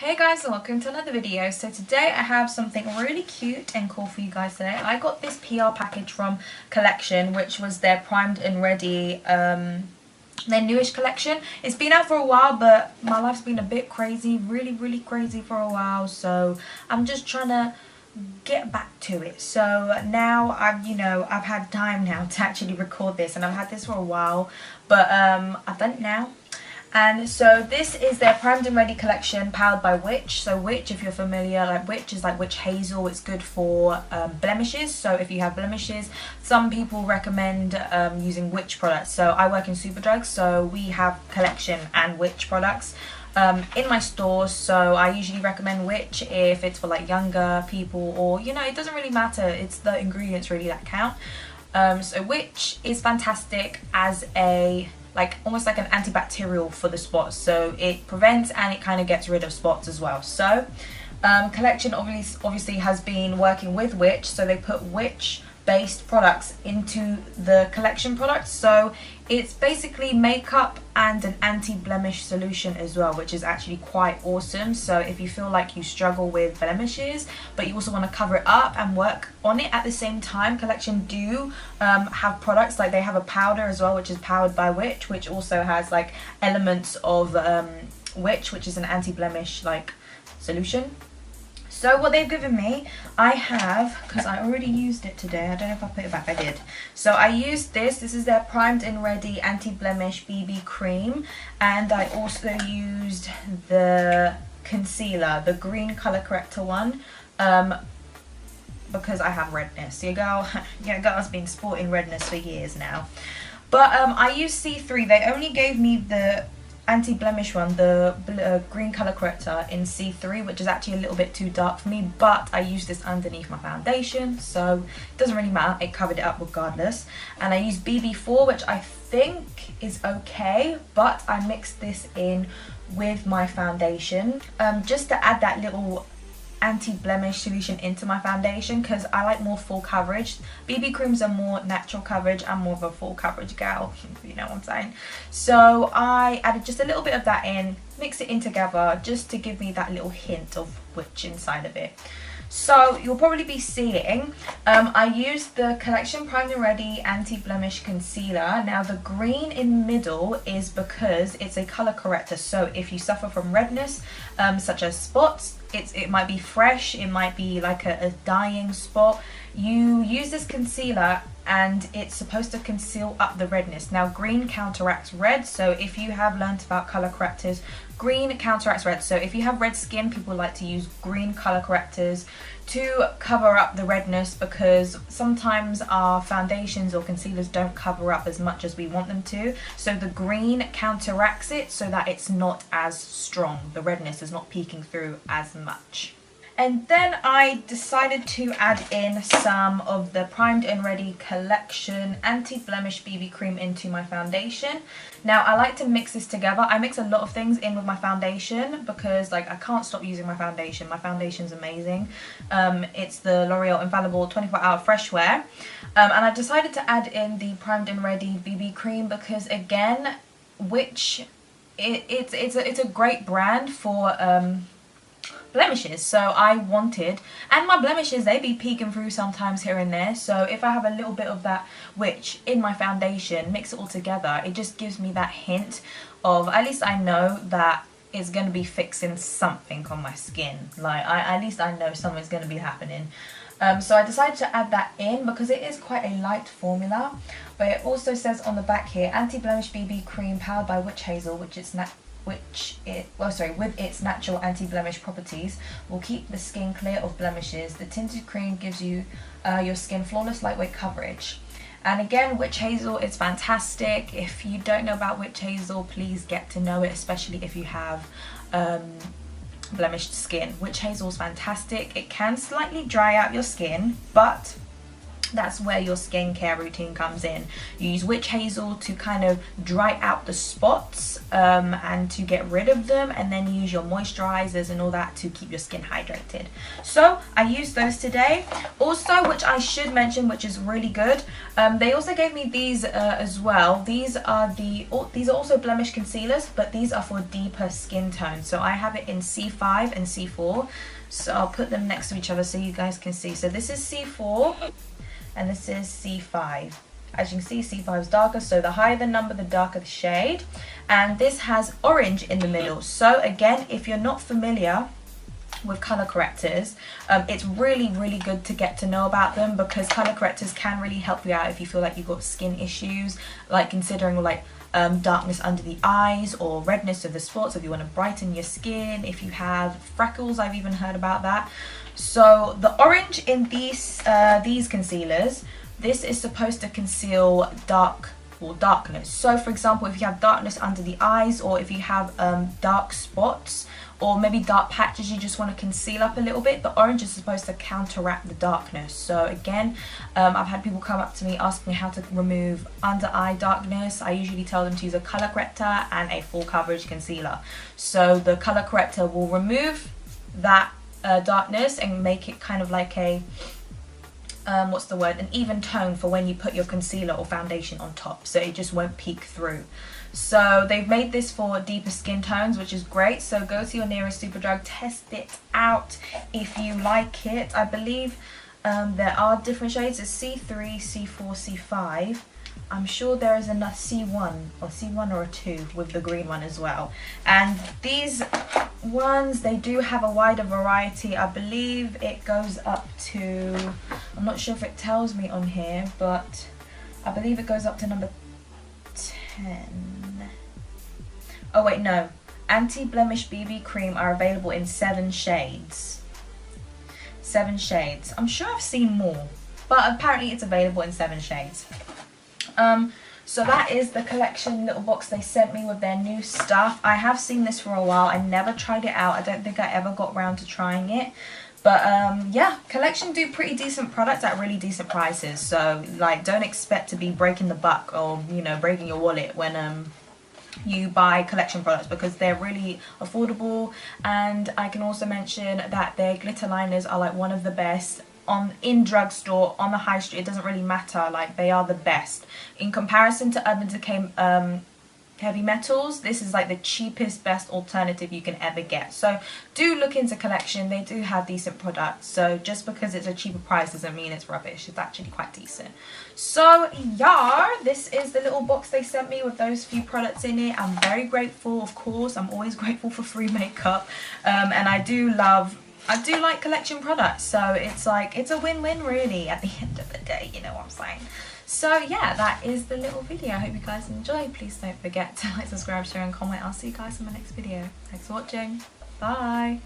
Hey guys, and welcome to another video. So today I have something really cute and cool for you guys today. I got this PR package from Collection, which was their Primed and Ready, their newish collection. It's been out for a while, but my life's been a bit crazy, really crazy for a while. So I'm just trying to get back to it. So now I've had time now to actually record this, and I've had this for a while, but I've done it now. And so this is their Primed and Ready collection powered by Witch. So Witch, if you're familiar, like Witch is like witch hazel. It's good for blemishes. So if you have blemishes, some people recommend using Witch products. So I work in Superdrug, so we have Collection and Witch products in my stores. So I usually recommend Witch if it's for like younger people, or it doesn't really matter. It's the ingredients really that count. So Witch is fantastic as a almost like an antibacterial for the spots, so it prevents and it kind of gets rid of spots as well. So Collection obviously has been working with Witch, so they put Witch based products into the Collection products. So it's basically makeup and an anti-blemish solution as well, which is actually quite awesome. So if you feel like you struggle with blemishes but you also want to cover it up and work on it at the same time, Collection do have products like they have a powder as well, which is powered by Witch, which also has like elements of Witch, which is an anti-blemish solution. So what they've given me, I have, because I already used it today, I don't know if I put it back, I did. So I used this is their Primed and Ready Anti-Blemish BB Cream, and I also used the concealer, the green colour corrector one, because I have redness. Your girl's been sporting redness for years now. But I used C3, they only gave me the anti-blemish one, the green colour corrector in C3, which is actually a little bit too dark for me, but I used this underneath my foundation, so it doesn't really matter, it covered it up regardless. And I used BB4, which I think is okay, but I mixed this in with my foundation just to add that little anti-blemish solution into my foundation, because I like more full coverage. BB creams are more natural coverage. I'm more of a full coverage gal, you know what I'm saying. So I added just a little bit of that in, mix it in together just to give me that little hint of Witch inside of it. So you'll probably be seeing I used the Collection Primed and Ready Anti-Blemish Concealer. Now the green in the middle is because it's a colour corrector, so if you suffer from redness such as spots, it might be fresh, it might be like a dying spot, you use this concealer and it's supposed to conceal up the redness. Now green counteracts red, so if you have learnt about colour correctors, green counteracts red. So if you have red skin, people like to use green colour correctors to cover up the redness, because sometimes our foundations or concealers don't cover up as much as we want them to. So the green counteracts it so that it's not as strong. The redness is not peeking through as much. And then I decided to add in some of the Primed and Ready Collection Anti-Blemish BB Cream into my foundation. Now I like to mix this together. I mix a lot of things in with my foundation because I can't stop using my foundation. My foundation's amazing. It's the L'Oreal Infallible 24-Hour Fresh Wear. And I decided to add in the Primed and Ready BB Cream because, again, it's a great brand for blemishes. So I wanted, and my blemishes, they be peeking through sometimes here and there, so if I have a little bit of that Witch in my foundation, mix it all together, it just gives me that hint of, at least I know that it's going to be fixing something on my skin. At least I know something's going to be happening. So I decided to add that in because it is quite a light formula, but it also says on the back here, anti-blemish BB cream powered by witch hazel, with its natural anti-blemish properties, will keep the skin clear of blemishes. The tinted cream gives you your skin flawless lightweight coverage. And again, witch hazel is fantastic. If you don't know about witch hazel, please get to know it, especially if you have blemished skin. Witch hazel is fantastic. It can slightly dry out your skin, but That's where your skincare routine comes in. You use witch hazel to kind of dry out the spots and to get rid of them, and then you use your moisturizers and all that to keep your skin hydrated. So I used those today. Also, which I should mention, which is really good, they also gave me these as well. These are also Blemish Concealers, but these are for deeper skin tones. So I have it in C5 and C4. So I'll put them next to each other so you guys can see. So this is C4 and this is C5. As you can see, C5 is darker, so the higher the number, the darker the shade. And this has orange in the middle. So again, if you're not familiar with color correctors, it's really good to get to know about them, because color correctors can really help you out if you feel like you've got skin issues, like considering like darkness under the eyes or redness of the spots, if you want to brighten your skin, if you have freckles. I've even heard about that. So the orange in these concealers, this is supposed to conceal darkness. So for example, if you have darkness under the eyes, or if you have dark spots or maybe dark patches you just want to conceal up a little bit, the orange is supposed to counteract the darkness. So again, I've had people come up to me asking me how to remove under eye darkness. I usually tell them to use a color corrector and a full coverage concealer. So the color corrector will remove that darkness and make it kind of like a an even tone for when you put your concealer or foundation on top, so it just won't peek through. So they've made this for deeper skin tones, which is great. So go to your nearest Superdrug, test it out if you like it. I believe there are different shades. It's C3, C4, C5. I'm sure there is a C1 or a 2 with the green one as well. And these ones, they do have a wider variety. I believe it goes up to, I'm not sure if it tells me on here, but I believe it goes up to number 10. Oh wait, no. Anti-Blemish BB Cream are available in 7 shades. 7 shades. I'm sure I've seen more, but apparently it's available in 7 shades. So that is the collection little box they sent me with their new stuff. I have seen this for a while. I never tried it out. I don't think I ever got around to trying it. But yeah, collection do pretty decent products at really decent prices. So like, don't expect to be breaking the buck or, you know, breaking your wallet when you buy collection products, because they're really affordable. And I can also mention that their glitter liners are like one of the best in drugstore, on the high street. It doesn't really matter, like they are the best in comparison to other heavy metals. This is like the cheapest, best alternative you can ever get. So do look into collection. They do have decent products, so just because it's a cheaper price doesn't mean it's rubbish. It's actually quite decent. So yeah, this is the little box they sent me with those few products in it. I'm very grateful, of course. I'm always grateful for free makeup, and I do like collection products, so it's like, it's a win-win really at the end of the day, you know what I'm saying. So yeah, that is the little video. I hope you guys enjoyed. Please don't forget to like, subscribe, share and comment. I'll see you guys in my next video. Thanks for watching. Bye.